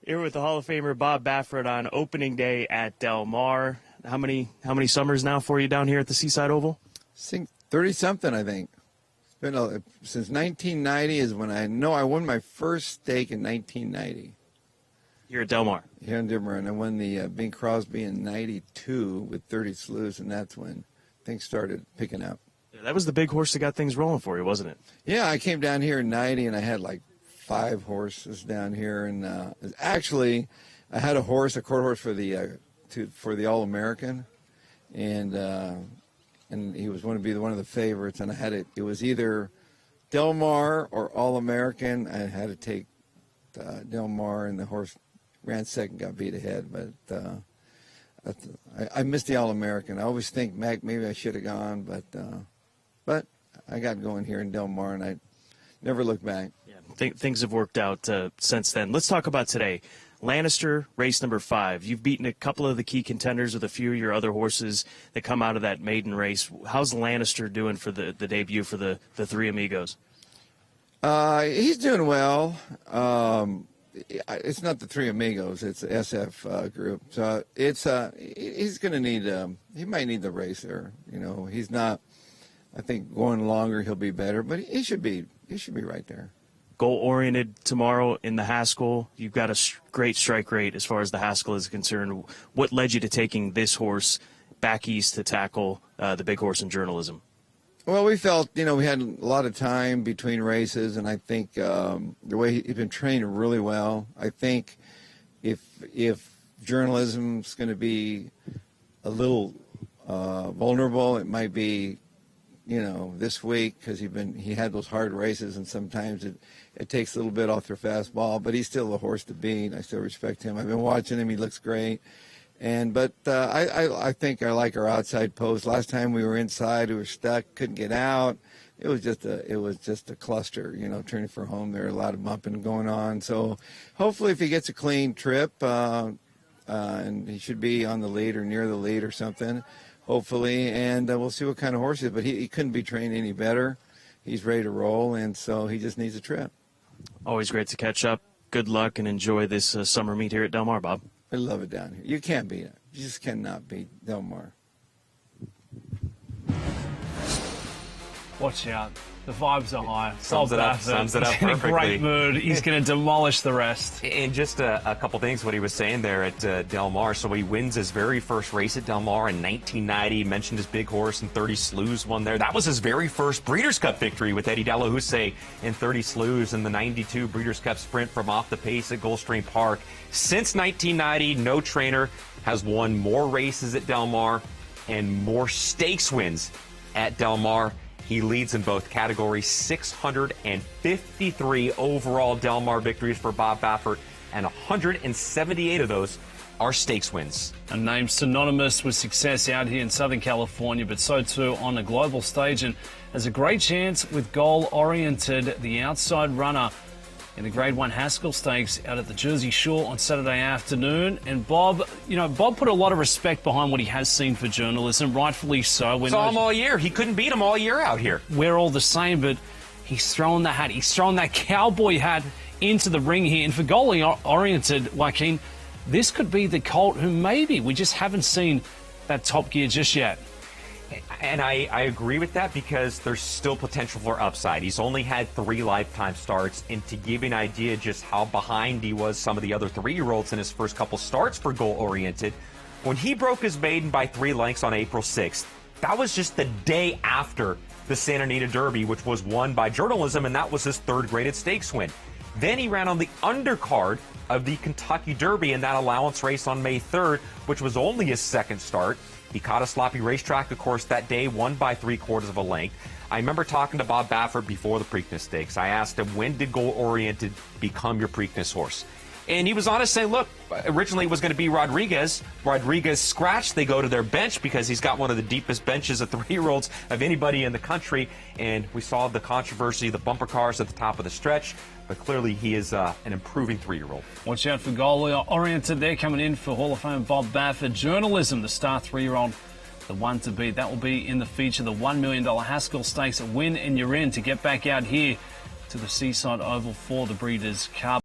Here with the Hall of Famer Bob Baffert on opening day at Del Mar. How many summers now for you down here at the Seaside Oval? 30-something, I think. It's been since 1990 is when I won my first stake in 1990. Here at Del Mar? Here in Del Mar, and I won the Bing Crosby in 92 with 30 slews, and that's when things started picking up. Yeah, that was the big horse that got things rolling for you, wasn't it? Yeah, I came down here in 90, and I had like 5 horses down here, and actually, I had a quarter horse for the All-American, and he was going to be one of the favorites, and I had it. It was either Del Mar or All-American. I had to take Del Mar, and the horse ran second, got beat ahead, but I missed the All-American. I always think maybe I should have gone, but I got going here in Del Mar, and I never looked back. Yeah, things have worked out since then. Let's talk about today. Lannister, race number 5. You've beaten a couple of the key contenders with a few of your other horses that come out of that maiden race. How's Lannister doing for the debut for the Three Amigos? He's doing well. It's not the Three Amigos; it's the SF group. So he's going to need. He might need the race there. You know, he's not. I think going longer he'll be better, but he should be right there. Goal oriented tomorrow in the Haskell. You've got a great strike rate as far as the Haskell is concerned. What led you to taking this horse back east to tackle the big horse in journalism? Well, we felt, we had a lot of time between races, and I think the way he's been trained really well. I think if journalism's going to be a little vulnerable, it might be, this week, because he had those hard races, and sometimes it takes a little bit off their fastball. But he's still a horse to beat. I still respect him. I've been watching him. He looks great. But I think I like our outside post. Last time we were inside, we were stuck, couldn't get out. It was just a cluster, turning for home there. A lot of bumping going on. So hopefully, if he gets a clean trip, and he should be on the lead or near the lead or something, hopefully, and we'll see what kind of horse he is. But he couldn't be trained any better. He's ready to roll, and so he just needs a trip. Always great to catch up. Good luck and enjoy this summer meet here at Del Mar, Bob. I love it down here. You can't beat it. You just cannot beat Del Mar. Watch out. The vibes are high. Sums it up perfectly. He's in a great mood. He's going to demolish the rest. And just a couple things, what he was saying there at Del Mar. So he wins his very first race at Del Mar in 1990. He mentioned his big horse and 30 slews won there. That was his very first Breeders' Cup victory with Eddie Delahousse in 30 slews in the 92 Breeders' Cup sprint from off the pace at Gulfstream Park. Since 1990, no trainer has won more races at Del Mar and more stakes wins at Del Mar. He leads in both categories, 653 overall Del Mar victories for Bob Baffert, and 178 of those are stakes wins. A name synonymous with success out here in Southern California, but so too on a global stage, and has a great chance with Goal Oriented, the outside runner in the Grade 1 Haskell Stakes out at the Jersey Shore on Saturday afternoon. And Bob, Bob put a lot of respect behind what he has seen for journalism, rightfully so. Saw him all year. He couldn't beat him all year out here. We're all the same, but he's thrown the hat. He's thrown that cowboy hat into the ring here. And for Goal Oriented, Joaquin, this colt be the colt who maybe we just haven't seen that top gear just yet. And I agree with that because there's still potential for upside. He's only had 3 lifetime starts, and to give you an idea just how behind he was some of the other 3-year-olds in his first couple starts for Goal Oriented, when he broke his maiden by 3 lengths on April 6th, that was just the day after the Santa Anita Derby, which was won by journalism, and that was his 3rd graded stakes win. Then he ran on the undercard of the Kentucky Derby in that allowance race on May 3rd, which was only his 2nd start. He caught a sloppy racetrack, of course, that day, won by 3/4 of a length. I remember talking to Bob Baffert before the Preakness Stakes. I asked him, when did Goal Oriented become your Preakness horse? And he was honest, saying, look, originally it was going to be Rodriguez. Rodriguez scratched. They go to their bench because he's got one of the deepest benches of 3-year-olds of anybody in the country. And we saw the controversy, the bumper cars at the top of the stretch. But clearly he is an improving 3-year-old. Watch out for Goal Oriented. They're coming in for Hall of Fame Bob Baffert. Journalism, the star 3-year-old, the one to beat. That will be in the feature, the $1 million Haskell Stakes. A win and you're in to get back out here to the Seaside Oval for the Breeders' Cup.